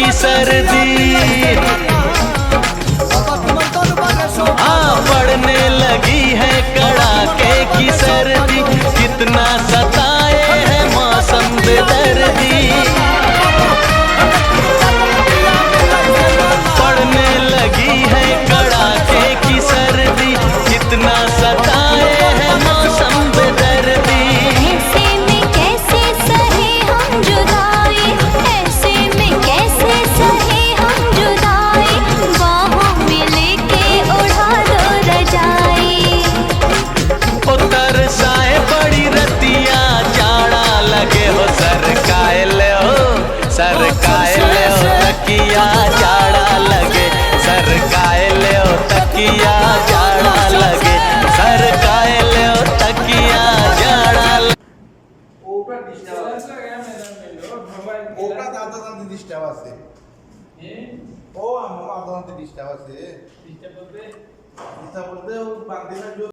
की सर्दी, हाँ पड़ने लगी है कड़ाके की सर्दी, कितना सताए है मौसम बेदर्दी। पड़ने लगी है कड़ाके की सर्दी, कितना सताए है मौसम बेदर्दी। ऐसे में कैसे सहे हम जुदाई, ऐसे में कैसे सहे हम जुदाई, बाहों में लेके उड़ा दो रजाई। ओ तरसाए बड़ी रतिया जाड़ा लगे हो, सरकाए ले हो, सरकाए ले हो तकिया जाड़ा लगे, सरकाए ले हो तकिया जाड़ा लगे, सरकाए ले हो तकिया जाड़ा लगे। ওটা দাদা দাদি ডিস্টার্ব আছে ও আমার দাদা দাদি ডিস্টার্ব আছে ডিস্টার্ব বলতে ও বাদ দিনা